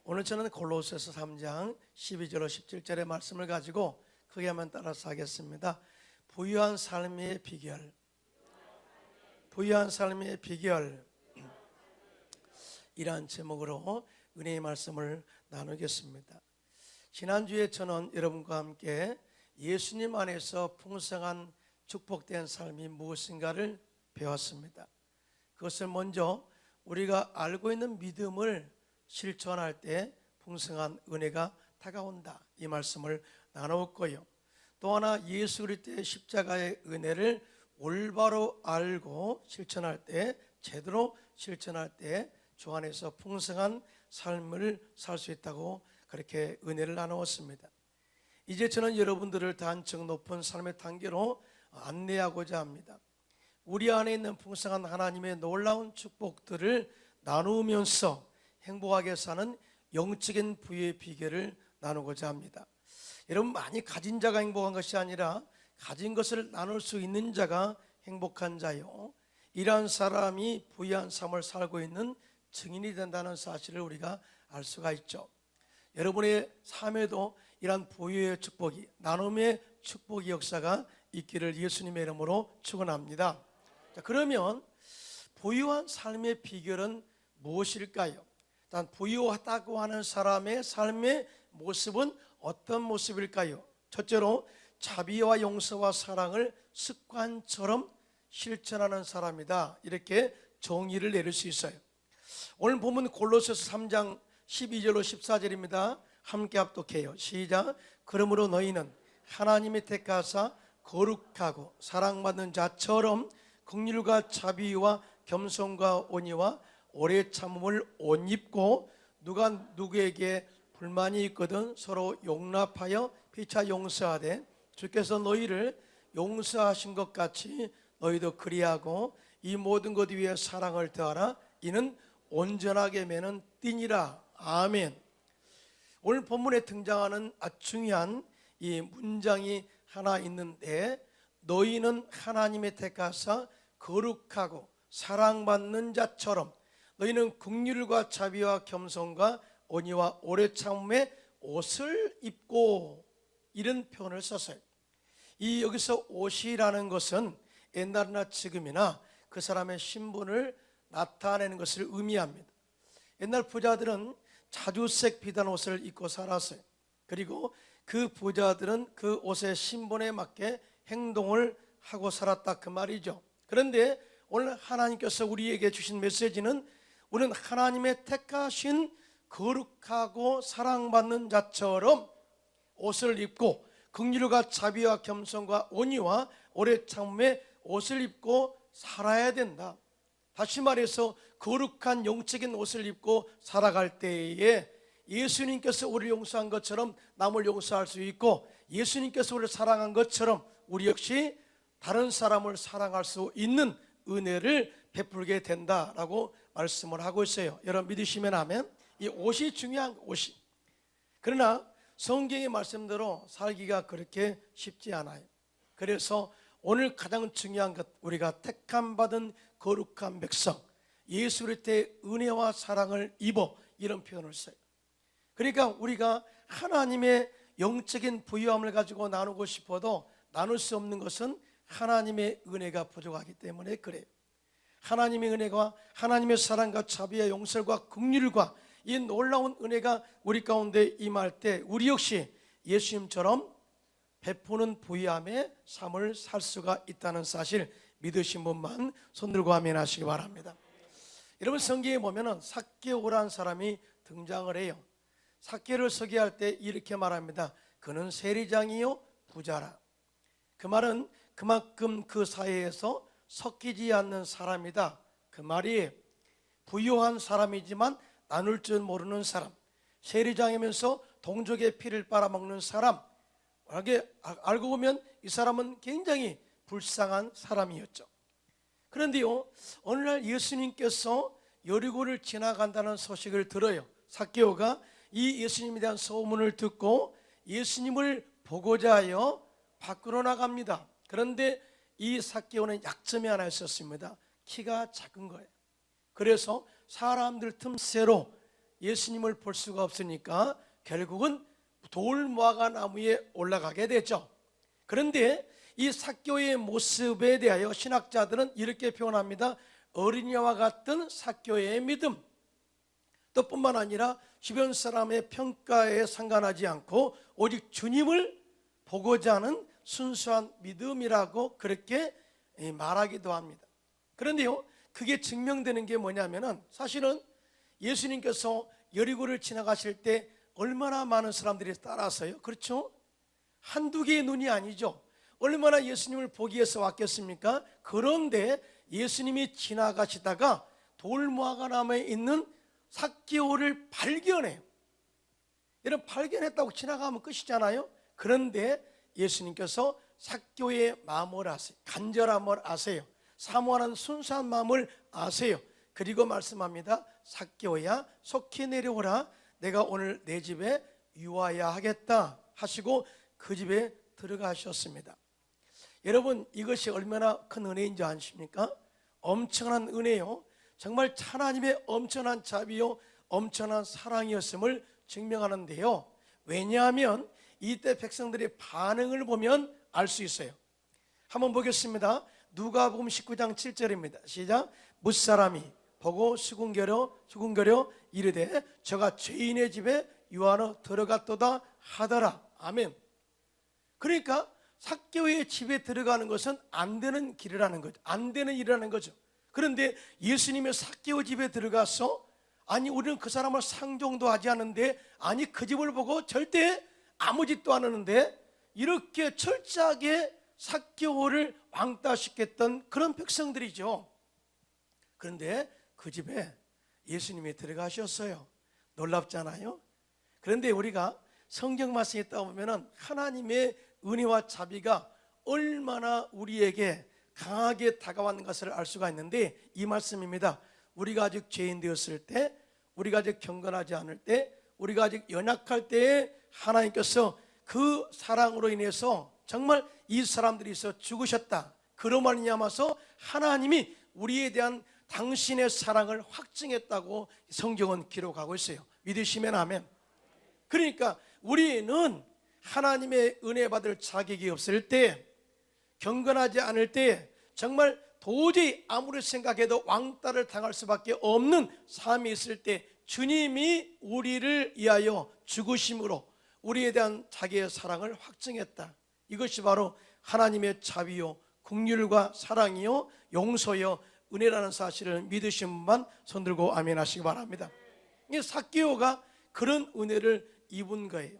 오늘 저는 골로새서 3장 12절로 17절의 말씀을 가지고 크게 한번 따라서 하겠습니다. 부유한 삶의 비결, 부유한 삶의 비결, 이러한 제목으로 은혜의 말씀을 나누겠습니다. 지난주에 저는 여러분과 함께 예수님 안에서 풍성한 축복된 삶이 무엇인가를 배웠습니다. 그것을 먼저 우리가 알고 있는 믿음을 실천할 때 풍성한 은혜가 다가온다, 이 말씀을 나누었고요. 또 하나, 예수 그리스도의 십자가의 은혜를 올바로 알고 실천할 때, 제대로 실천할 때 주 안에서 풍성한 삶을 살 수 있다고 그렇게 은혜를 나누었습니다. 이제 저는 여러분들을 단층 높은 삶의 단계로 안내하고자 합니다. 우리 안에 있는 풍성한 하나님의 놀라운 축복들을 나누면서 행복하게 사는 영적인 부의 비결을 나누고자 합니다. 여러분, 많이 가진 자가 행복한 것이 아니라 가진 것을 나눌 수 있는 자가 행복한 자요, 이러한 사람이 부유한 삶을 살고 있는 증인이 된다는 사실을 우리가 알 수가 있죠. 여러분의 삶에도 이러한 부유의 축복이, 나눔의 축복의 역사가 있기를 예수님의 이름으로 축원합니다. 자, 그러면 부유한 삶의 비결은 무엇일까요? 일단 부유하다고 하는 사람의 삶의 모습은 어떤 모습일까요? 첫째로, 자비와 용서와 사랑을 습관처럼 실천하는 사람이다, 이렇게 정의를 내릴 수 있어요. 오늘 본문 골로새서 3장 12절로 14절입니다. 함께 합독해요. 시작. 그러므로 너희는 하나님이 택하사 거룩하고 사랑받는 자처럼 긍휼과 자비와 겸손과 온유와 오래 참음을 옷 입고, 누가 누구에게 불만이 있거든 서로 용납하여 피차 용서하되, 주께서 너희를 용서하신 것 같이 너희도 그리하고 이 모든 것 위에 사랑을 더하라. 이는 온전하게 매는 띠니라. 아멘. 오늘 본문에 등장하는 아주 중요한 이 문장이 하나 있는데, 너희는 하나님의 택하사 거룩하고 사랑받는 자처럼 너희는 긍휼과 자비와 겸손과 온유와 오래 참음의 옷을 입고, 이런 표현을 썼어요. 이 여기서 옷이라는 것은 옛날이나 지금이나 그 사람의 신분을 나타내는 것을 의미합니다. 옛날 부자들은 자주색 비단 옷을 입고 살았어요. 그리고 그 부자들은 그 옷의 신분에 맞게 행동을 하고 살았다, 그 말이죠. 그런데 오늘 하나님께서 우리에게 주신 메시지는, 우리는 하나님의 택하신 거룩하고 사랑받는 자처럼 옷을 입고, 긍휼과 자비와 겸손과 온유와 오래 참음의 옷을 입고 살아야 된다. 다시 말해서 거룩한 영적인 옷을 입고 살아갈 때에 예수님께서 우리를 용서한 것처럼 남을 용서할 수 있고, 예수님께서 우리를 사랑한 것처럼 우리 역시 다른 사람을 사랑할 수 있는 은혜를 베풀게 된다라고 말씀을 하고 있어요. 여러분 믿으시면 아멘. 이 옷이 중요한, 옷이. 그러나 성경의 말씀대로 살기가 그렇게 쉽지 않아요. 그래서 오늘 가장 중요한 것, 우리가 택함 받은 거룩한 백성, 예수 그리스도의 은혜와 사랑을 입어, 이런 표현을 써요. 그러니까 우리가 하나님의 영적인 부유함을 가지고 나누고 싶어도 나눌 수 없는 것은 하나님의 은혜가 부족하기 때문에 그래요. 하나님의 은혜가, 하나님의 사랑과 자비와 용서와 긍휼과 이 놀라운 은혜가 우리 가운데 임할 때 우리 역시 예수님처럼 베푸는 부유함의 삶을 살 수가 있다는 사실, 믿으신 분만 손들고 아멘 하시기 바랍니다. 여러분, 성경에 보면은 삭개오라는 사람이 등장을 해요. 삭개를 소개할 때 이렇게 말합니다. 그는 세리장이요 부자라. 그 말은 그만큼 그 사회에서 섞이지 않는 사람이다, 그 말이. 부유한 사람이지만 나눌 줄 모르는 사람, 세리장이면서 동족의 피를 빨아먹는 사람, 알고 보면 이 사람은 굉장히 불쌍한 사람이었죠. 그런데요, 어느 날 예수님께서 여리고를 지나간다는 소식을 들어요. 삭개오가 이 예수님에 대한 소문을 듣고 예수님을 보고자 하여 밖으로 나갑니다. 그런데 이 삭개오는 약점이 하나 있었습니다. 키가 작은 거예요. 그래서 사람들 틈새로 예수님을 볼 수가 없으니까 결국은 돌무화과 나무에 올라가게 되죠. 그런데 이 삭개오의 모습에 대하여 신학자들은 이렇게 표현합니다. 어린이와 같은 삭개오의 믿음. 또 뿐만 아니라 주변 사람의 평가에 상관하지 않고 오직 주님을 보고자 하는 순수한 믿음이라고 그렇게 말하기도 합니다. 그런데요, 그게 증명되는 게 뭐냐면은 사실은 예수님께서 여리고를 지나가실 때 얼마나 많은 사람들이 따라서요. 그렇죠? 한두 개의 눈이 아니죠. 얼마나 예수님을 보기 위해서 왔겠습니까? 그런데 예수님이 지나가시다가 돌무화과 나무에 있는 삭개오를 발견해요. 여러분, 발견했다고 지나가면 끝이잖아요. 그런데 예수님께서 삭개오의 마음을 아세요. 간절함을 아세요. 사모하는 순수한 마음을 아세요. 그리고 말씀합니다. 삭개오야, 속히 내려오라. 내가 오늘 내 집에 유하야 하겠다 하시고 그 집에 들어가셨습니다. 여러분, 이것이 얼마나 큰 은혜인지 아십니까? 엄청난 은혜요. 정말 하나님의 엄청난 자비요, 엄청난 사랑이었음을 증명하는데요. 왜냐하면 이때 백성들의 반응을 보면 알 수 있어요. 한번 보겠습니다. 누가복음 19장 7절입니다. 시작. 뭇사람이 보고 수군거려 이르되 저가 죄인의 집에 유하러 들어갔도다 하더라. 아멘. 그러니까 삭개오의 집에 들어가는 것은 안 되는 길이라는 거죠. 안 되는 일이라는 거죠. 그런데 예수님의 삭개오 집에 들어가서, 아니 우리는 그 사람을 상종도 하지 않는데, 아니 그 집을 보고 절대 아무 짓도 안 하는데, 이렇게 철저하게 삭개오를 왕따시켰던 그런 백성들이죠. 그런데 그 집에 예수님이 들어가셨어요. 놀랍잖아요. 그런데 우리가 성경 말씀에 있다 보면 하나님의 은혜와 자비가 얼마나 우리에게 강하게 다가왔는 것을 알 수가 있는데, 이 말씀입니다. 우리가 아직 죄인 되었을 때, 우리가 아직 경건하지 않을 때, 우리가 아직 연약할 때에 하나님께서 그 사랑으로 인해서 정말 이 사람들이 있어 죽으셨다. 그로 말미암아서 하나님이 우리에 대한 당신의 사랑을 확증했다고 성경은 기록하고 있어요. 믿으시면 아멘. 그러니까 우리는 하나님의 은혜 받을 자격이 없을 때, 경건하지 않을 때, 정말 도저히 아무리 생각해도 왕따를 당할 수밖에 없는 삶이 있을 때 주님이 우리를 위하여 죽으심으로 우리에 대한 자기의 사랑을 확증했다. 이것이 바로 하나님의 자비요, 긍휼과 사랑이요, 용서요, 은혜라는 사실을 믿으신 분만 손들고 아멘 하시기 바랍니다. 이 삭개오가 그런 은혜를 입은 거예요.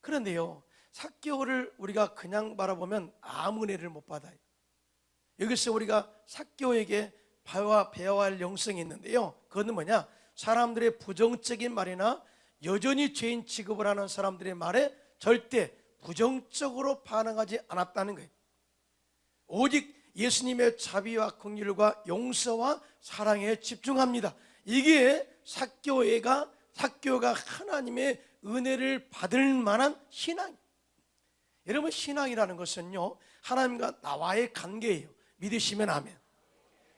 그런데요, 삭개오를 우리가 그냥 바라보면 아무 은혜를 못 받아요. 여기서 우리가 삭개오에게 배워야 할 영성이 있는데요, 그건 뭐냐? 사람들의 부정적인 말이나 여전히 죄인 취급을 하는 사람들의 말에 절대 부정적으로 반응하지 않았다는 거예요. 오직 예수님의 자비와 긍휼과 용서와 사랑에 집중합니다. 이게 삭개오가 하나님의 은혜를 받을 만한 신앙이에요. 여러분, 신앙이라는 것은요, 하나님과 나와의 관계예요. 믿으시면 아멘.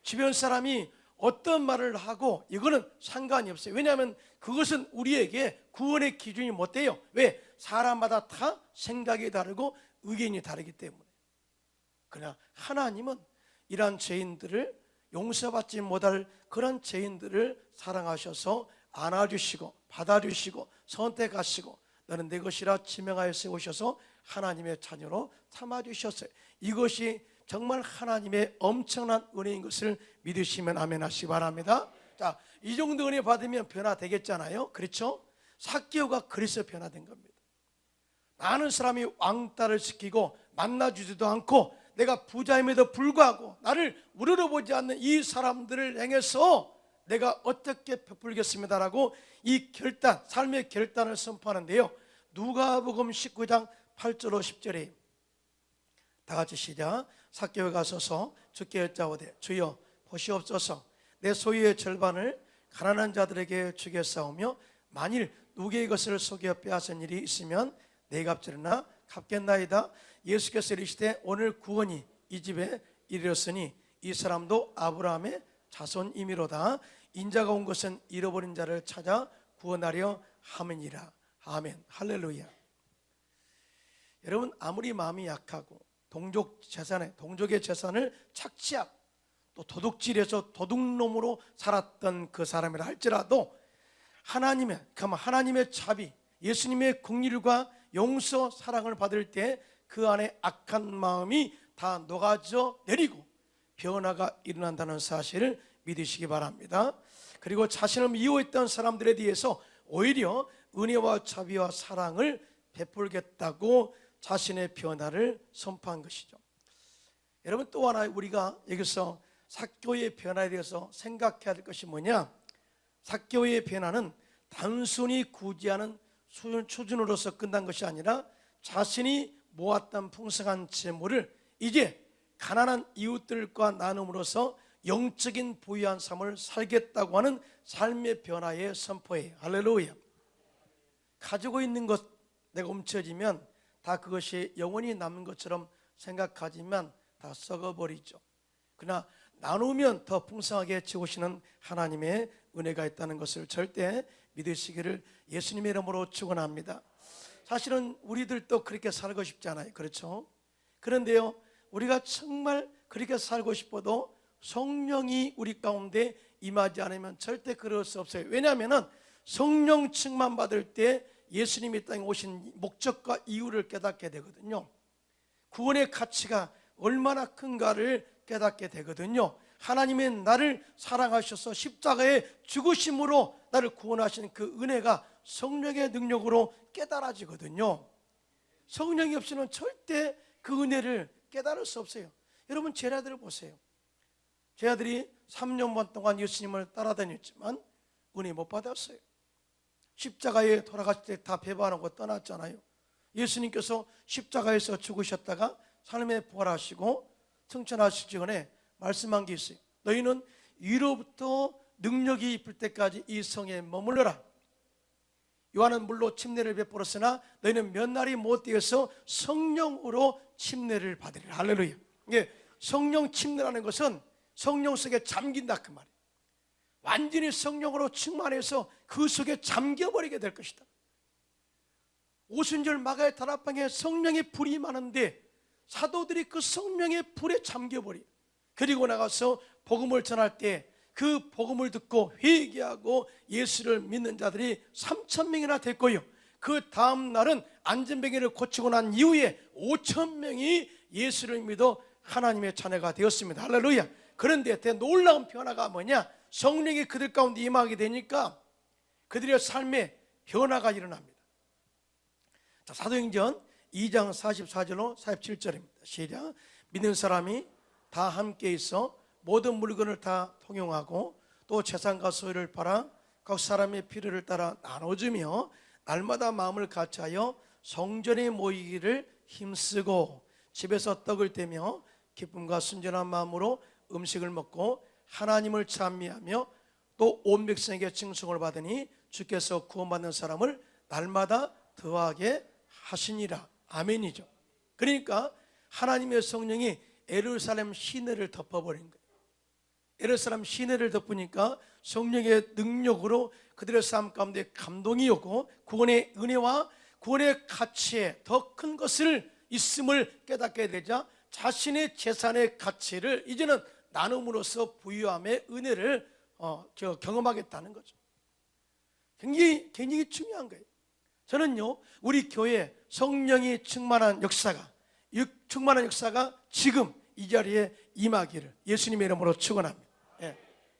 주변 사람이 어떤 말을 하고 이거는 상관이 없어요. 왜냐하면 그것은 우리에게 구원의 기준이 못 돼요. 왜? 사람마다 다 생각이 다르고 의견이 다르기 때문에. 그러나 하나님은 이러한 죄인들을 용서받지 못할 그런 죄인들을 사랑하셔서 안아주시고 받아주시고 선택하시고 너는 내 것이라 지명하여 세우셔서 하나님의 자녀로 삼아주셨어요. 이것이 정말 하나님의 엄청난 은혜인 것을 믿으시면 아멘 하시기 바랍니다. 자, 이 정도 은혜 받으면 변화되겠잖아요. 그렇죠? 삭개오가 그래서 변화된 겁니다. 많은 사람이 왕따를 시키고 만나주지도 않고 내가 부자임에도 불구하고 나를 우러러보지 않는 이 사람들을 향해서 내가 어떻게 베풀겠습니다라고 이 결단, 삶의 결단을 선포하는데요, 누가복음 19장 8절로 10절에 다 같이 시작. 삭개오가 서서 주께 여짜오되 주여 보시옵소서, 내 소유의 절반을 가난한 자들에게 주겠사오며 만일 누구의 것을 속여 빼앗은 일이 있으면 내 값지르나 갚겠나이다. 예수께서 이르시되 오늘 구원이 이 집에 이르렀으니 이 사람도 아브라함의 자손이미로다. 인자가 온 것은 잃어버린 자를 찾아 구원하려 함이니라. 아멘. 할렐루야. 여러분, 아무리 마음이 약하고 동족의 재산을 착취하고 또 도둑질해서 도둑놈으로 살았던 그 사람이라 할지라도 하나님의 자비, 예수님의 긍휼과 용서, 사랑을 받을 때 그 안에 악한 마음이 다 녹아져 내리고 변화가 일어난다는 사실을 믿으시기 바랍니다. 그리고 자신을 미워했던 사람들에 대해서 오히려 은혜와 자비와 사랑을 베풀겠다고 자신의 변화를 선포한 것이죠. 여러분, 또 하나 우리가 여기서 삭개오의 변화에 대해서 생각해야 될 것이 뭐냐? 삭개오의 변화는 단순히 구제하는 수준으로서 끝난 것이 아니라 자신이 모았던 풍성한 재물을 이제 가난한 이웃들과 나눔으로써 영적인 부유한 삶을 살겠다고 하는 삶의 변화의 선포예요. 할렐루야. 가지고 있는 것 내가 훔쳐지면 다 그것이 영원히 남는 것처럼 생각하지만 다 썩어버리죠. 그러나 나누면 더 풍성하게 채우시는 하나님의 은혜가 있다는 것을 절대 믿으시기를 예수님의 이름으로 축원합니다. 사실은 우리들도 그렇게 살고 싶지 않아요. 그렇죠? 그런데요, 우리가 정말 그렇게 살고 싶어도 성령이 우리 가운데 임하지 않으면 절대 그럴 수 없어요. 왜냐하면 성령 충만 받을 때 예수님이 땅에 오신 목적과 이유를 깨닫게 되거든요. 구원의 가치가 얼마나 큰가를 깨닫게 되거든요. 하나님의 나를 사랑하셔서 십자가에 죽으심으로 나를 구원하시는 그 은혜가 성령의 능력으로 깨달아지거든요. 성령이 없이는 절대 그 은혜를 깨달을 수 없어요. 여러분, 제 아들을 보세요. 제 아들이 3년 반 동안 예수님을 따라다녔지만 은혜 못 받았어요. 십자가에 돌아갔을 때 다 배반하고 떠났잖아요. 예수님께서 십자가에서 죽으셨다가 삶에 부활하시고 승천하시기 전에 말씀한 게 있어요. 너희는 위로부터 능력이 입을 때까지 이 성에 머물러라. 요한은 물로 침례를 베풀었으나 너희는 몇 날이 못 되어서 성령으로 침례를 받으리라. 할렐루야. 이게 성령 침례라는 것은 성령 속에 잠긴다 그 말이에요. 완전히 성령으로 충만해서 그 속에 잠겨버리게 될 것이다. 오순절 마가의 다락방에 성령의 불이 많은데 사도들이 그 성령의 불에 잠겨버려요. 그리고 나가서 복음을 전할 때 그 복음을 듣고 회개하고 예수를 믿는 자들이 3,000명이나 됐고요. 그 다음 날은 안전병이를 고치고 난 이후에 5,000명이 예수를 믿어 하나님의 자녀가 되었습니다. 할렐루야. 그런데 더 놀라운 변화가 뭐냐? 성령이 그들 가운데 임하게 되니까 그들의 삶에 변화가 일어납니다. 자, 사도행전 2장 44절로 47절입니다. 시작. 믿는 사람이 다 함께 있어 모든 물건을 다 통용하고 또 재산과 소유를 팔아 각 사람의 필요를 따라 나눠주며 날마다 마음을 같이하여 성전에 모이기를 힘쓰고 집에서 떡을 떼며 기쁨과 순전한 마음으로 음식을 먹고 하나님을 찬미하며 또 온 백성에게 칭송을 받으니 주께서 구원받는 사람을 날마다 더하게 하시니라. 아멘이죠. 그러니까 하나님의 성령이 예루살렘 시내를 덮어버린 거예요. 예루살렘 시내를 덮으니까 성령의 능력으로 그들의 삶 가운데 감동이 오고 구원의 은혜와 구원의 가치에 더 큰 것을 있음을 깨닫게 되자 자신의 재산의 가치를 이제는 나눔으로써 부유함의 은혜를 경험하겠다는 거죠. 굉장히 중요한 거예요. 저는요, 우리 교회 성령이 충만한 역사가 지금 이 자리에 임하기를 예수님의 이름으로 축원합니다. 예.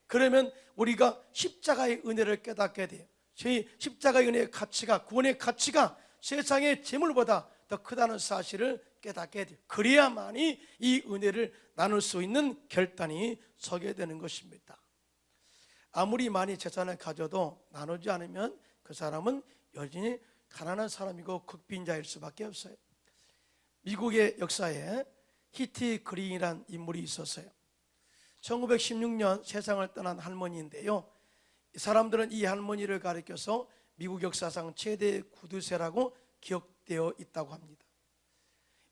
그러면 우리가 십자가의 은혜를 깨닫게 돼요. 저희 십자가의 은혜의 가치가, 구원의 가치가 세상의 재물보다 더 크다는 사실을 깨닫게 돼요. 그래야만이 이 은혜를 나눌 수 있는 결단이 서게 되는 것입니다. 아무리 많이 재산을 가져도 나누지 않으면 그 사람은 여전히 가난한 사람이고 극빈자일 수밖에 없어요. 미국의 역사에 히티 그린이라는 인물이 있었어요. 1916년 세상을 떠난 할머니인데요, 사람들은 이 할머니를 가리켜서 미국 역사상 최대 구두쇠라고 기억되어 있다고 합니다.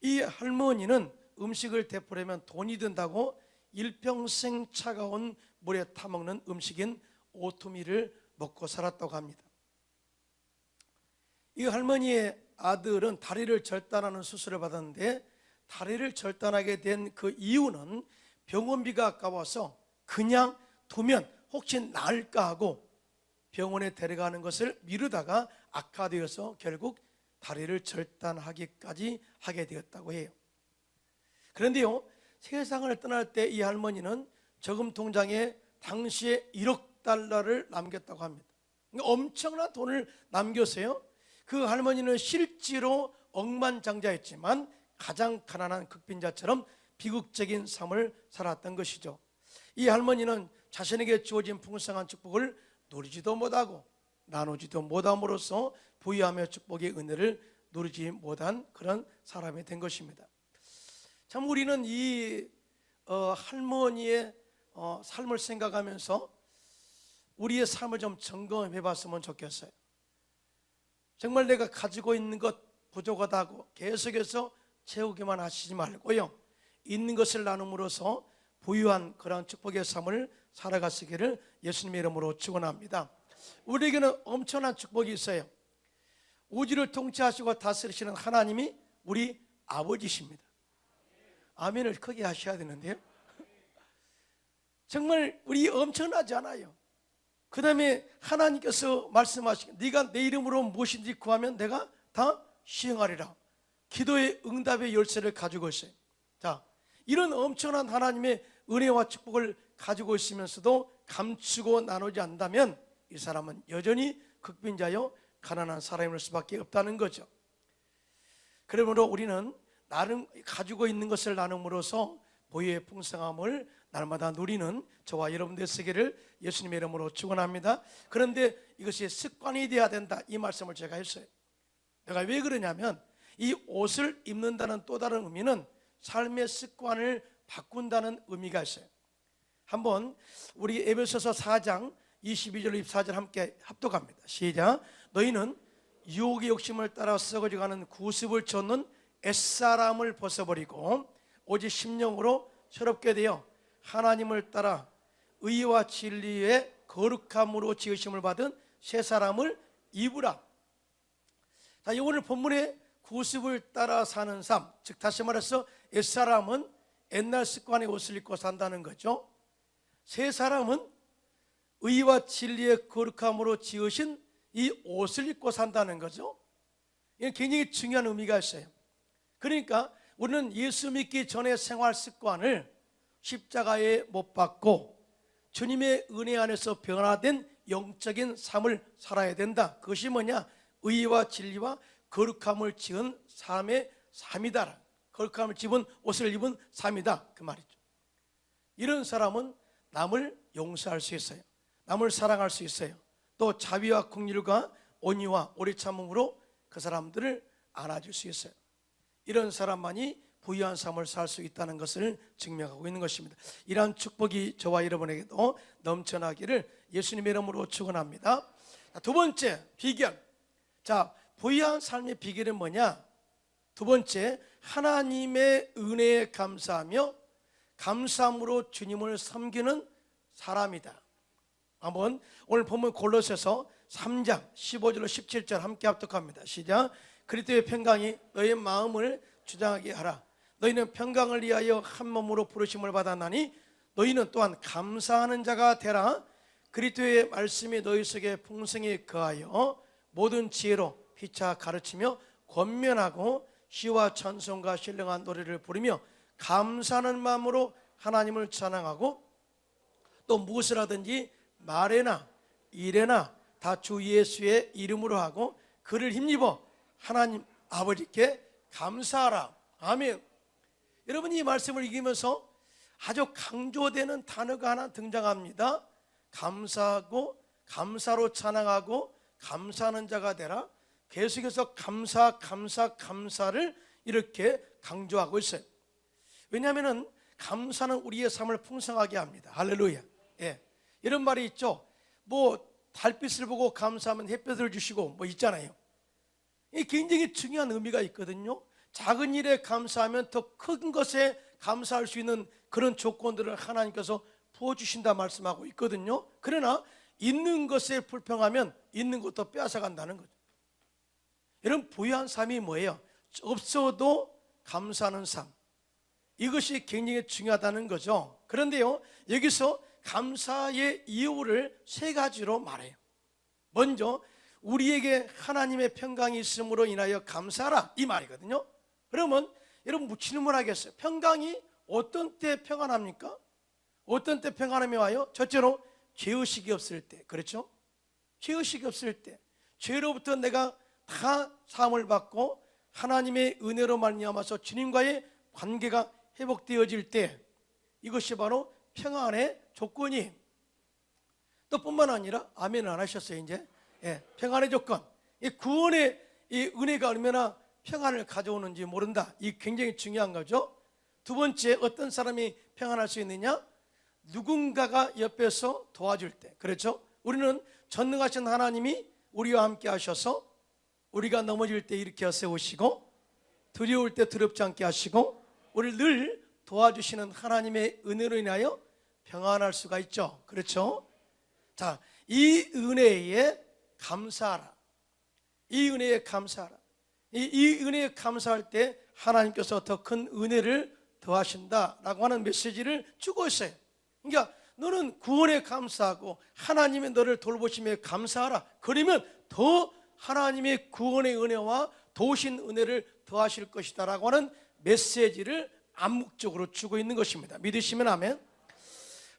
이 할머니는 음식을 되풀이하면 돈이 든다고 일평생 차가운 물에 타먹는 음식인 오투미를 먹고 살았다고 합니다. 이 할머니의 아들은 다리를 절단하는 수술을 받았는데 다리를 절단하게 된 그 이유는 병원비가 아까워서 그냥 두면 혹시 나을까 하고 병원에 데려가는 것을 미루다가 악화되어서 결국 다리를 절단하기까지 하게 되었다고 해요. 그런데요, 세상을 떠날 때 이 할머니는 저금 통장에 당시에 1억 달러를 남겼다고 합니다. 엄청난 돈을 남겼어요. 그 할머니는 실제로 억만장자였지만 가장 가난한 극빈자처럼 비극적인 삶을 살았던 것이죠. 이 할머니는 자신에게 주어진 풍성한 축복을 누리지도 못하고 나누지도 못함으로써 부유하며 축복의 은혜를 누리지 못한 그런 사람이 된 것입니다. 참 우리는 이 할머니의 삶을 생각하면서 우리의 삶을 좀 점검해 봤으면 좋겠어요. 정말 내가 가지고 있는 것 부족하다고 계속해서 채우기만 하시지 말고요, 있는 것을 나눔으로써 부유한 그런 축복의 삶을 살아가시기를 예수님의 이름으로 축원합니다. 우리에게는 엄청난 축복이 있어요. 우주를 통치하시고 다스리시는 하나님이 우리 아버지십니다. 아멘을 크게 하셔야 되는데요, 정말 우리 엄청나지 않아요? 그 다음에 하나님께서 말씀하시기 네가 내 이름으로 무엇인지 구하면 내가 다 시행하리라. 기도의 응답의 열쇠를 가지고 있어요. 자, 이런 엄청난 하나님의 은혜와 축복을 가지고 있으면서도 감추고 나누지 않는다면 이 사람은 여전히 극빈자요 가난한 사람일 수밖에 없다는 거죠. 그러므로 우리는 나름 가지고 있는 것을 나눔으로써 보유의 풍성함을 날마다 누리는 저와 여러분들 되시기를 예수님의 이름으로 축원합니다. 그런데 이것이 습관이 되어야 된다, 이 말씀을 제가 했어요. 내가 왜 그러냐면 이 옷을 입는다는 또 다른 의미는 삶의 습관을 바꾼다는 의미가 있어요. 한번 우리 에베소서 4장 22절 24절 함께 합독합니다. 시작. 너희는 유혹의 욕심을 따라 썩어져가는 구습을 쫓는 옛사람을 벗어버리고 오직 심령으로 새롭게 되어 하나님을 따라 의와 진리의 거룩함으로 지으심을 받은 새 사람을 입으라. 자, 오늘 본문에 구습을 따라 사는 삶, 즉 다시 말해서 옛사람은 옛날 습관의 옷을 입고 산다는 거죠. 새 사람은 의와 진리의 거룩함으로 지으신 이 옷을 입고 산다는 거죠. 이게 굉장히 중요한 의미가 있어요. 그러니까 우리는 예수 믿기 전의 생활 습관을 십자가에 못 박고 주님의 은혜 안에서 변화된 영적인 삶을 살아야 된다. 그것이 뭐냐? 의와 진리와 거룩함을 지은 삶의 삶이다. 거룩함을 지은 옷을 입은 삶이다, 그 말이죠. 이런 사람은 남을 용서할 수 있어요. 남을 사랑할 수 있어요. 또 자비와 긍휼과 온유와 오래 참음으로 그 사람들을 안아줄 수 있어요. 이런 사람만이 부유한 삶을 살 수 있다는 것을 증명하고 있는 것입니다. 이러한 축복이 저와 여러분에게도 넘쳐나기를 예수님의 이름으로 축원합니다. 두 번째 비결, 자, 부유한 삶의 비결은 뭐냐? 두 번째, 하나님의 은혜에 감사하며 감사함으로 주님을 섬기는 사람이다. 한번 오늘 본문 골로새서 3장 15절로 17절 함께 합독합니다. 시작. 그리스도의 평강이 너의 마음을 주장하게 하라. 너희는 평강을 위하여 한 몸으로 부르심을 받았나니 너희는 또한 감사하는 자가 되라. 그리스도의 말씀이 너희 속에 풍성히 거하여 모든 지혜로 피차 가르치며 권면하고 시와 찬송과 신령한 노래를 부르며 감사하는 마음으로 하나님을 찬양하고 또 무엇을 하든지 말에나 일에나 다 주 예수의 이름으로 하고 그를 힘입어 하나님 아버지께 감사하라. 아멘. 여러분, 이 말씀을 읽으면서 아주 강조되는 단어가 하나 등장합니다. 감사하고 감사로 찬양하고 감사하는 자가 되라. 계속해서 감사를 이렇게 강조하고 있어요. 왜냐하면 감사는 우리의 삶을 풍성하게 합니다. 할렐루야. 예. 이런 말이 있죠. 뭐 달빛을 보고 감사하면 햇볕을 주시고 뭐 있잖아요. 이게 굉장히 중요한 의미가 있거든요. 작은 일에 감사하면 더 큰 것에 감사할 수 있는 그런 조건들을 하나님께서 부어주신다 말씀하고 있거든요. 그러나 있는 것에 불평하면 있는 것도 빼앗아 간다는 거죠. 여러분, 부유한 삶이 뭐예요? 없어도 감사하는 삶. 이것이 굉장히 중요하다는 거죠. 그런데요, 여기서 감사의 이유를 세 가지로 말해요. 먼저 우리에게 하나님의 평강이 있음으로 인하여 감사하라, 이 말이거든요. 그러면 여러분 질문하겠어요. 평강이 어떤 때 평안합니까? 어떤 때 평안함이 와요? 첫째로 죄의식이 없을 때. 그렇죠? 죄의식이 없을 때, 죄로부터 내가 다 사함을 받고 하나님의 은혜로 말미암아서 주님과의 관계가 회복되어질 때, 이것이 바로 평안의 조건이에요. 또 뿐만 아니라 아멘 안 하셨어요 이제? 평안의 조건, 이 구원의 이 은혜가 얼마나 평안을 가져오는지 모른다. 이 굉장히 중요한 거죠. 두 번째, 어떤 사람이 평안할 수 있느냐? 누군가가 옆에서 도와줄 때. 그렇죠? 우리는 전능하신 하나님이 우리와 함께 하셔서 우리가 넘어질 때 일으켜 세우시고 두려울 때 두렵지 않게 하시고 우리를 늘 도와주시는 하나님의 은혜로 인하여 평안할 수가 있죠. 그렇죠? 자, 이 은혜에 감사하라. 이 은혜에 감사하라. 이 은혜에 감사할 때 하나님께서 더 큰 은혜를 더하신다라고 하는 메시지를 주고 있어요. 그러니까 너는 구원에 감사하고 하나님의 너를 돌보심에 감사하라. 그러면 더 하나님의 구원의 은혜와 도우신 은혜를 더하실 것이다 라고 하는 메시지를 암묵적으로 주고 있는 것입니다. 믿으시면 아멘.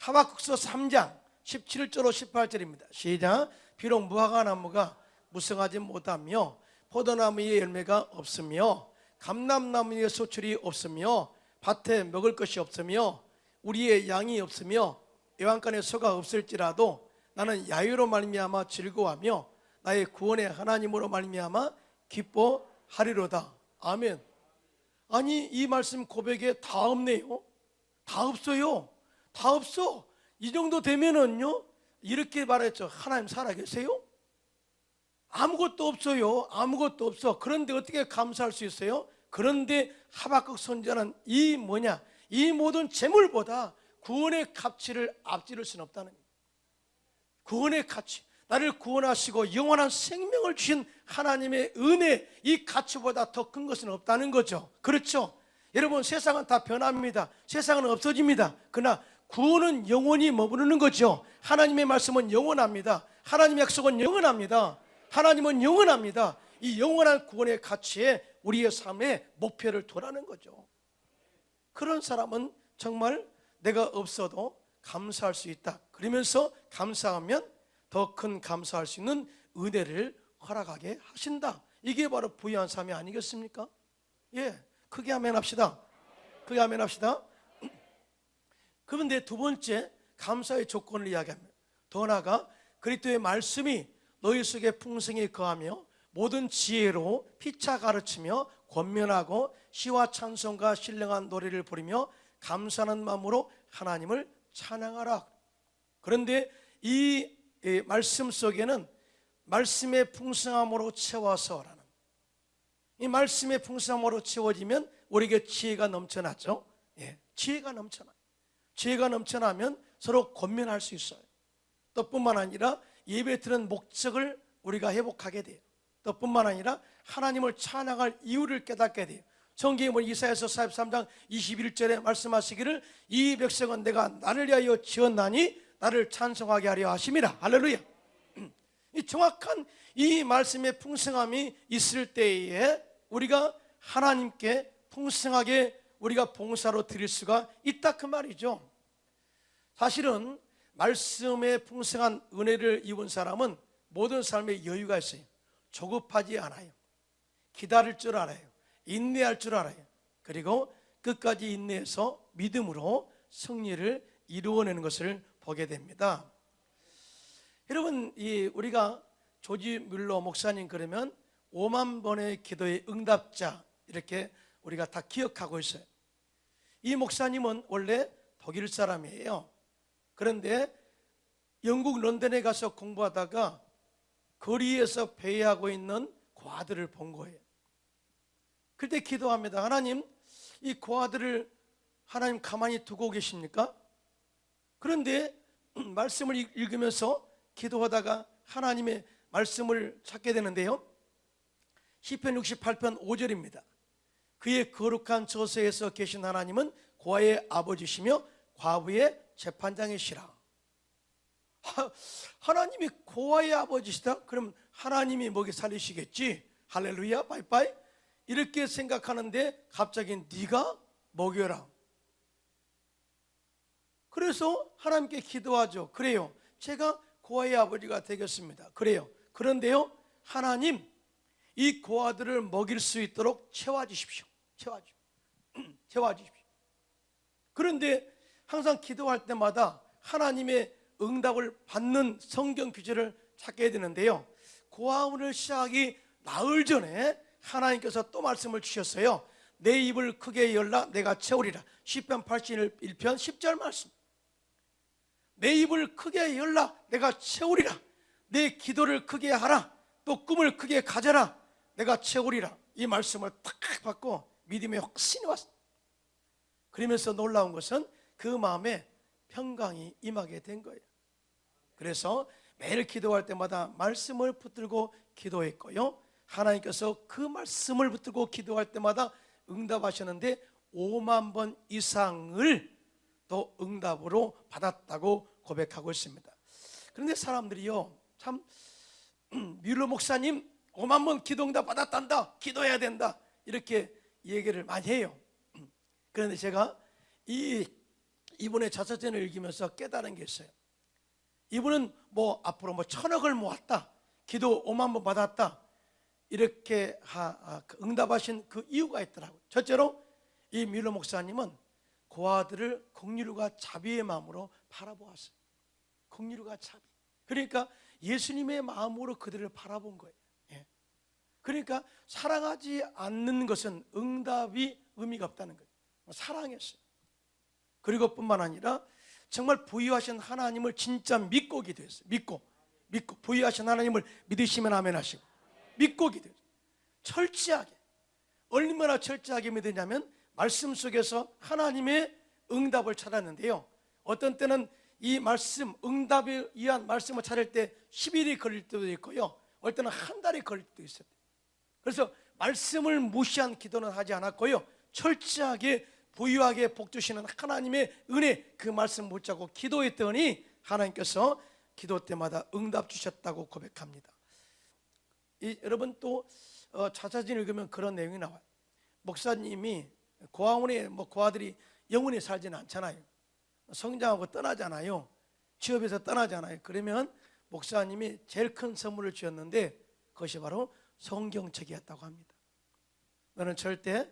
하박국서 3장 17절로 18절입니다. 시작. 비록 무화과 나무가 무성하지 못하며 포도나무의 열매가 없으며 감람나무의 소출이 없으며 밭에 먹을 것이 없으며 우리의 양이 없으며 애완간에 소가 없을지라도 나는 야유로 말미암아 즐거워하며 나의 구원의 하나님으로 말미암아 기뻐하리로다. 아멘. 아니, 이 말씀 고백에 다 없네요. 다 없어요. 다 없어. 이 정도 되면은요, 이렇게 말했죠. 하나님 살아계세요? 아무것도 없어요. 아무것도 없어. 그런데 어떻게 감사할 수 있어요? 그런데 하박국 선지자는 이 뭐냐? 이 모든 재물보다 구원의 가치를 앞지를 수는 없다는 거예요. 구원의 가치, 나를 구원하시고 영원한 생명을 주신 하나님의 은혜, 이 가치보다 더 큰 것은 없다는 거죠. 그렇죠? 여러분, 세상은 다 변합니다. 세상은 없어집니다. 그러나 구원은 영원히 머무르는 거죠. 하나님의 말씀은 영원합니다. 하나님의 약속은 영원합니다. 하나님은 영원합니다. 이 영원한 구원의 가치에 우리의 삶의 목표를 두라는 거죠. 그런 사람은 정말 내가 없어도 감사할 수 있다. 그러면서 감사하면 더 큰 감사할 수 있는 은혜를 허락하게 하신다. 이게 바로 부유한 삶이 아니겠습니까? 예, 크게 아멘 합시다. 크게 아멘 합시다. 그런데 두 번째, 감사의 조건을 이야기합니다. 더 나아가 그리스도의 말씀이 너희 속에 풍성히 거하며 모든 지혜로 피차 가르치며 권면하고 시와 찬송과 신령한 노래를 부르며 감사하는 마음으로 하나님을 찬양하라. 그런데 이 말씀 속에는 말씀의 풍성함으로 채워서라는, 이 말씀의 풍성함으로 채워지면 우리에게 지혜가 넘쳐나죠. 예, 지혜가 넘쳐나. 지혜가 넘쳐나면 서로 권면할 수 있어요. 또 뿐만 아니라 예배 드리는 목적을 우리가 회복하게 돼요. 또 뿐만 아니라 하나님을 찬양할 이유를 깨닫게 돼요. 성경에 보면 이사야서 43장 21절에 말씀하시기를 이 백성은 내가 나를 위하여 지었나니 나를 찬송하게 하려 하심이라. 할렐루야. 이 정확한 이 말씀의 풍성함이 있을 때에 우리가 하나님께 풍성하게 우리가 봉사로 드릴 수가 있다, 그 말이죠. 사실은 말씀의 풍성한 은혜를 입은 사람은 모든 삶에 여유가 있어요. 조급하지 않아요. 기다릴 줄 알아요. 인내할 줄 알아요. 그리고 끝까지 인내해서 믿음으로 승리를 이루어내는 것을 보게 됩니다. 여러분, 우리가 조지 뮬러 목사님 그러면 5만 번의 기도의 응답자, 이렇게 우리가 다 기억하고 있어요. 이 목사님은 원래 독일 사람이에요. 그런데 영국 런던에 가서 공부하다가 거리에서 배회하고 있는 고아들을 본 거예요. 그때 기도합니다. 하나님, 이 고아들을 하나님 가만히 두고 계십니까? 그런데 말씀을 읽으면서 기도하다가 하나님의 말씀을 찾게 되는데요, 시편 68편 5절입니다. 그의 거룩한 저세에서 계신 하나님은 고아의 아버지시며 과부의 재판장이시라. 하나님이 고아의 아버지시다? 그럼 하나님이 먹이 살리시겠지? 할렐루야, 빠이빠이. 이렇게 생각하는데 갑자기 네가 먹여라. 그래서 하나님께 기도하죠. 그래요, 제가 고아의 아버지가 되겠습니다. 그래요. 그런데요, 하나님, 이 고아들을 먹일 수 있도록 채워주십시오. 채워주십시오. 그런데 항상 기도할 때마다 하나님의 응답을 받는 성경 구절을 찾게 되는데요, 고아원을 시작하기 나흘 전에 하나님께서 또 말씀을 주셨어요. 내 입을 크게 열라 내가 채우리라. 시편 81편 10절 말씀. 내 입을 크게 열라 내가 채우리라. 내 기도를 크게 하라. 또 꿈을 크게 가져라. 내가 채우리라. 이 말씀을 탁 받고 믿음의 확신이 왔습니다. 그러면서 놀라운 것은 그 마음에 평강이 임하게 된 거예요. 그래서 매일 기도할 때마다 말씀을 붙들고 기도했고요, 하나님께서 그 말씀을 붙들고 기도할 때마다 응답하셨는데 5만 번 이상을 또 응답으로 받았다고 고백하고 있습니다. 그런데 사람들이요, 참 뮬러 목사님 5만 번 기도 응답 받았단다, 기도해야 된다, 이렇게 얘기를 많이 해요. 그런데 제가 이분의 자서전을 읽으면서 깨달은 게 있어요. 이분은 앞으로 1000억을 모았다, 기도 5만 번 받았다, 이렇게 응답하신 그 이유가 있더라고요. 첫째로 이 뮬러 목사님은 고아들을 긍휼과 자비의 마음으로 바라보았어요. 긍휼과 자비. 그러니까 예수님의 마음으로 그들을 바라본 거예요. 그러니까 사랑하지 않는 것은 응답이 의미가 없다는 거예요. 사랑했어요. 그리고 뿐만 아니라 정말 부유하신 하나님을 진짜 믿고 기도했어요. 믿고 부유하신 하나님을 믿으시면 아멘 하시고 믿고 기도했어요. 철저하게. 얼마나 철저하게 믿으냐면 말씀 속에서 하나님의 응답을 찾았는데요, 어떤 때는 이 말씀, 응답에 의한 말씀을 찾을 때 10일이 걸릴 때도 있고요, 어떨 때는 한 달이 걸릴 때도 있어요. 그래서 말씀을 무시한 기도는 하지 않았고요, 철저하게 부유하게 복 주시는 하나님의 은혜, 그 말씀 붙잡고 기도했더니 하나님께서 기도 때마다 응답 주셨다고 고백합니다. 여러분 또 자서전 읽으면 그런 내용이 나와요. 목사님이 고아원에 고아들이 영원히 살지는 않잖아요. 성장하고 떠나잖아요. 취업에서 떠나잖아요. 그러면 목사님이 제일 큰 선물을 주었는데 그것이 바로 성경책이었다고 합니다. 너는 절대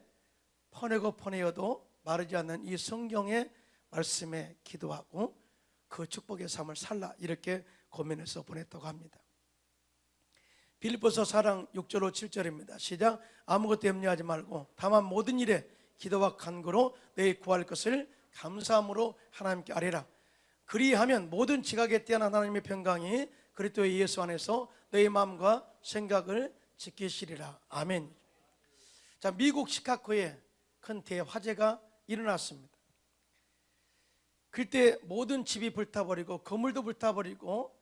퍼내어도 마르지 않는 이 성경의 말씀에 기도하고 그 축복의 삶을 살라, 이렇게 고민해서 보냈다고 합니다. 빌립보서 4장 6절로 7절입니다. 시작. 아무것도 염려하지 말고 다만 모든 일에 기도와 간구로 너희 구할 것을 감사함으로 하나님께 아뢰라. 그리하면 모든 지각에 뛰어난 하나님의 평강이 그리스도의 예수 안에서 너희 마음과 생각을 지키시리라. 아멘. 자, 미국 시카고에 큰 대화재가 일어났습니다. 그때 모든 집이 불타버리고 건물도 불타버리고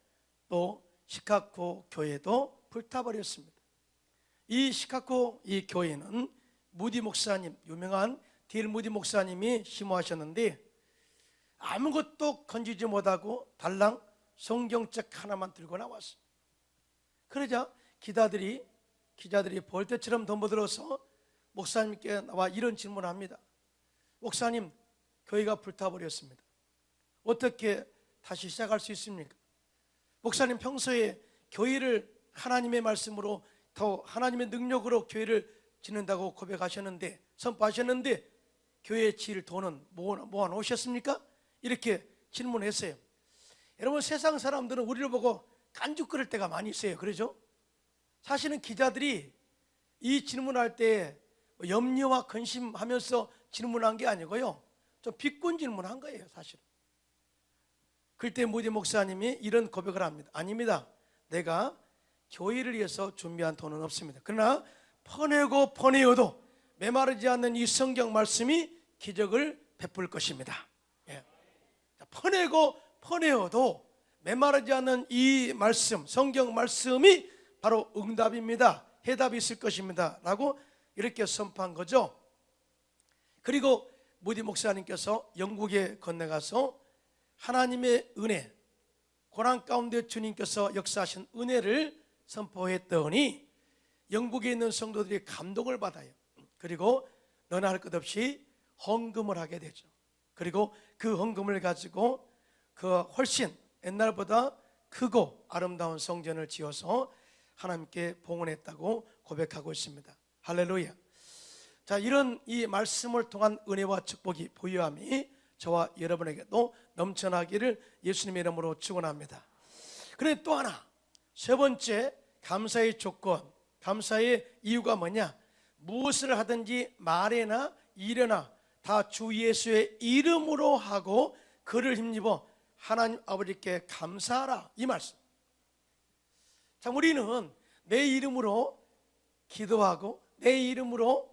또 시카고 교회도 불타버렸습니다. 이 시카고 이 교회는 무디 목사님, 유명한 딜 무디 목사님이 심호하셨는데 아무것도 건지지 못하고 달랑 성경책 하나만 들고 나왔어요. 그러자 기자들이 벌떼처럼 덤벼들어서 목사님께 나와 이런 질문을 합니다. 목사님, 교회가 불타버렸습니다. 어떻게 다시 시작할 수 있습니까? 목사님, 평소에 교회를 하나님의 말씀으로 더 하나님의 능력으로 교회를 짓는다고 고백하셨는데, 선포하셨는데 교회에 질 돈은 모아놓으셨습니까? 이렇게 질문했어요. 여러분, 세상 사람들은 우리를 보고 깐죽거릴 때가 많이 있어요. 그러죠? 사실은 기자들이 이 질문할 때 염려와 근심하면서 질문한 게 아니고요, 좀 비꼰 질문한 거예요, 사실은. 그때 무디 목사님이 이런 고백을 합니다. 아닙니다. 내가 교회를 위해서 준비한 돈은 없습니다. 그러나 퍼내어도 메마르지 않는 이 성경 말씀이 기적을 베풀 것입니다. 예. 퍼내어도 메마르지 않는 이 말씀, 성경 말씀이 바로 응답입니다. 해답이 있을 것입니다 라고 이렇게 선포한 거죠. 그리고 무디 목사님께서 영국에 건너가서 하나님의 은혜, 고난 가운데 주님께서 역사하신 은혜를 선포했더니 영국에 있는 성도들이 감동을 받아요. 그리고 너나 할 것 없이 헌금을 하게 되죠. 그리고 그 헌금을 가지고 그 훨씬 옛날보다 크고 아름다운 성전을 지어서 하나님께 봉헌했다고 고백하고 있습니다. 할렐루야. 자, 이런 이 말씀을 통한 은혜와 축복이 부유함이 저와 여러분에게도 넘쳐나기를 예수님의 이름으로 축원합니다. 그런데 또 하나, 세 번째 감사의 조건, 감사의 이유가 뭐냐? 무엇을 하든지 말에나 일에나 다 주 예수의 이름으로 하고 그를 힘입어 하나님 아버지께 감사하라, 이 말씀. 자, 우리는 내 이름으로 기도하고 내 이름으로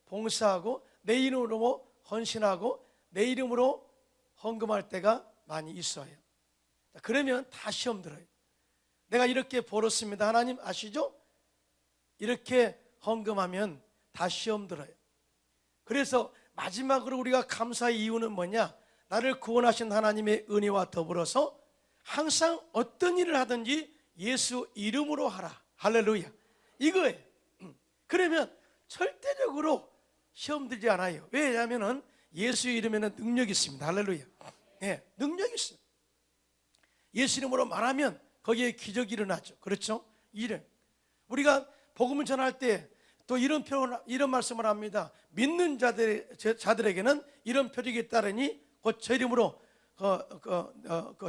봉사하고 내 이름으로 헌신하고 내 이름으로 헌금할 때가 많이 있어요. 그러면 다 시험 들어요. 내가 이렇게 벌었습니다, 하나님 아시죠? 이렇게 헌금하면 다 시험 들어요. 그래서 마지막으로 우리가 감사의 이유는 뭐냐? 나를 구원하신 하나님의 은혜와 더불어서 항상 어떤 일을 하든지 예수 이름으로 하라, 할렐루야, 이거예요. 그러면 절대적으로 시험 들지 않아요. 왜냐하면 예수 이름에는 능력이 있습니다. 할렐루야. 네, 능력이 있어요. 예수 이름으로 말하면 거기에 기적이 일어나죠. 그렇죠? 이름. 우리가 복음을 전할 때 또 이런 말씀을 합니다. 믿는 자들에게는 이런 표적이 있다르니 곧 저 이름으로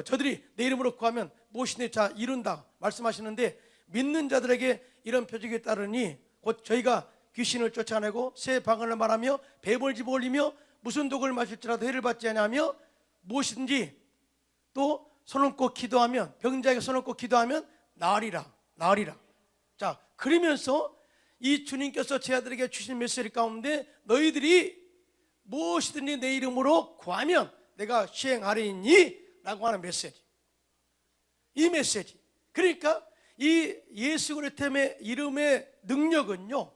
저들이 내 이름으로 구하면 무엇이든지 다 이룬다 말씀하시는데, 믿는 자들에게 이런 표적이 있다르니 곧 저희가 귀신을 쫓아내고 새 방언을 말하며 뱀을 집어올리며 무슨 독을 마실지라도 해를 받지 아니하며 무엇이든지 또 손을 꼭 기도하면, 병자에게 손을 꼭 기도하면 나으리라. 자, 그러면서 이 주님께서 제 아들에게 주신 메시지 가운데 너희들이 무엇이든지 내 이름으로 구하면 내가 시행하리니 라고 하는 메시지, 이 메시지. 그러니까 이 예수 그리스도의 이름의 능력은요,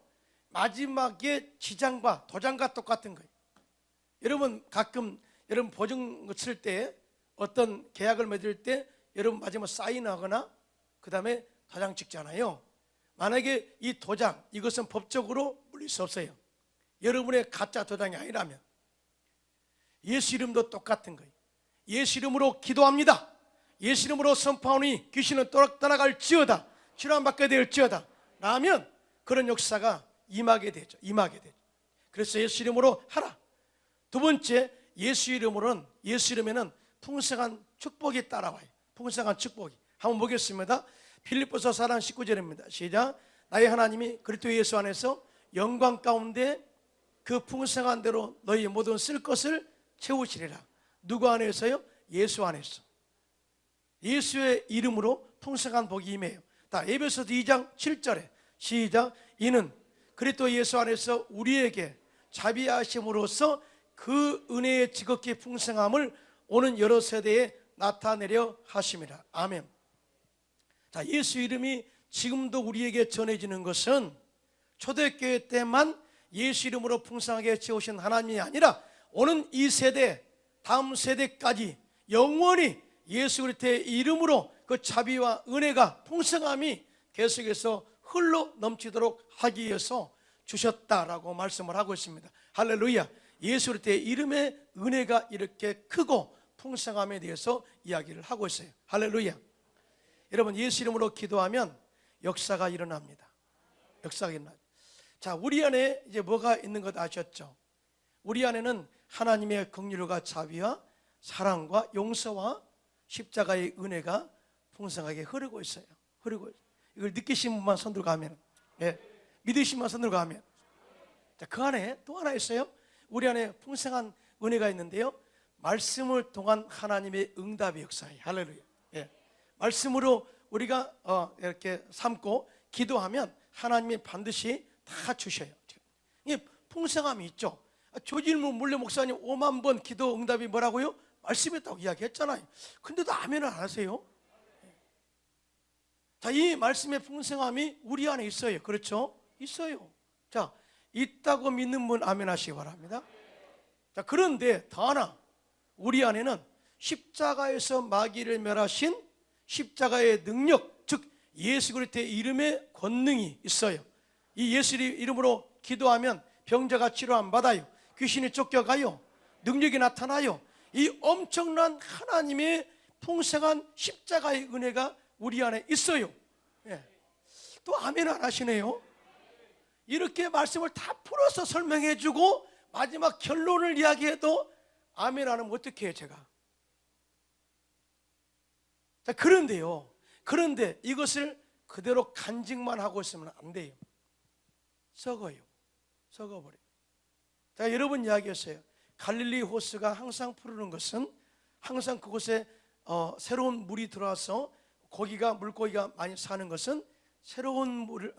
마지막에 지장과 도장과 똑같은 거예요. 여러분 가끔 여러분 보증 쓸 때, 어떤 계약을 맺을 때 여러분 마지막에 사인하거나 그 다음에 도장 찍잖아요. 만약에 이 도장, 이것은 법적으로 물릴 수 없어요. 여러분의 가짜 도장이 아니라면. 예수 이름도 똑같은 거예요. 예수 이름으로 기도합니다. 예수 이름으로 선포하니 귀신은 떠나갈지어다, 치료받게 될지어다 라면 그런 역사가 임하게 되죠. 그래서 예수 이름으로 하라. 두 번째, 예수 이름에는 풍성한 축복이 따라와요. 풍성한 축복이. 한번 보겠습니다. 필립보서 4장 19절입니다. 시작. 나의 하나님이 그리스도 예수 안에서 영광 가운데 그 풍성한 대로 너희 모든 쓸 것을 채우시리라. 누구 안에서요? 예수 안에서. 예수의 이름으로 풍성한 복이 임해요. 다 에베소서 2장 7절에 시작. 이는 그리스도 예수 안에서 우리에게 자비하심으로써 그 은혜의 지극히 풍성함을 오는 여러 세대에 나타내려 하심이라. 아멘. 자, 예수 이름이 지금도 우리에게 전해지는 것은 초대교회 때만 예수 이름으로 풍성하게 채우신 하나님이 아니라 오는 이 세대, 다음 세대까지 영원히 예수 그리스도의 이름으로 그 자비와 은혜가, 풍성함이 계속해서 흘러 넘치도록 하기 위해서 주셨다라고 말씀을 하고 있습니다. 할렐루야. 예수 그리스도의 이름의 은혜가 이렇게 크고 풍성함에 대해서 이야기를 하고 있어요. 할렐루야. 여러분, 예수 이름으로 기도하면 역사가 일어납니다. 역사가 일어나죠. 자, 우리 안에 이제 뭐가 있는 것 아셨죠? 우리 안에는 하나님의 긍휼과 자비와 사랑과 용서와 십자가의 은혜가 풍성하게 흐르고 있어요. 이걸 느끼신 분만 손 들고 하면, 믿으신 분만 손 들고 하면. 자, 그 안에 또 하나 있어요. 우리 안에 풍성한 은혜가 있는데요, 말씀을 통한 하나님의 응답의 역사예요. 할렐루야. 말씀으로 우리가 이렇게 삼고 기도하면 하나님이 반드시 다 주셔요. 이게 풍성함이 있죠. 조질문 물레 목사님 5만 번 기도 응답이 뭐라고요? 말씀했다고 이야기했잖아요. 근데도 아멘을 안 하세요? 자, 이 말씀의 풍성함이 우리 안에 있어요. 그렇죠? 있어요. 자, 있다고 믿는 분 아멘 하시기 바랍니다. 자, 그런데 더 하나, 우리 안에는 십자가에서 마귀를 멸하신 십자가의 능력, 즉 예수 그리스도의 이름의 권능이 있어요. 이 예수 이름으로 기도하면 병자가 치료 안 받아요. 귀신이 쫓겨가요. 능력이 나타나요. 이 엄청난 하나님의 풍성한 십자가의 은혜가 우리 안에 있어요. 예. 또 아멘 안 하시네요. 이렇게 말씀을 다 풀어서 설명해 주고 마지막 결론을 이야기해도 아멘 안 하면 어떻게 해요, 제가? 자, 그런데 이것을 그대로 간직만 하고 있으면 안 돼요. 썩어요. 썩어버려요. 자, 여러분 이야기했어요. 갈릴리 호수가 항상 푸르는 것은 항상 그곳에 새로운 물이 들어와서 물고기가 많이 사는 것은 새로운 물을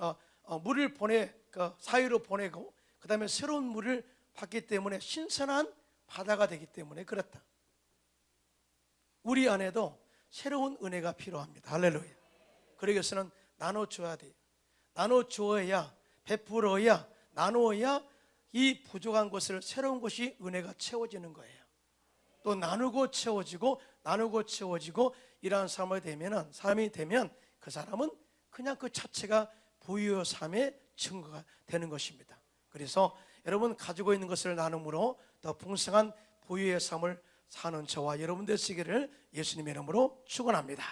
사이로 보내고 그 다음에 새로운 물을 받기 때문에 신선한 바다가 되기 때문에 그렇다. 우리 안에도 새로운 은혜가 필요합니다. 할렐루야. 그러기 위해서는 나눠줘야 돼요. 나눠줘야, 베풀어야, 나누어야 이 부족한 것을 새로운 것이 은혜가 채워지는 거예요. 또 나누고 채워지고 나누고 채워지고 이러한 사람이 되면 그 사람은 그냥 그 자체가 부유의 삶의 증거가 되는 것입니다. 그래서 여러분 가지고 있는 것을 나눔으로 더 풍성한 부유의 삶을 사는 저와 여러분 되시기를 예수님의 이름으로 축원합니다.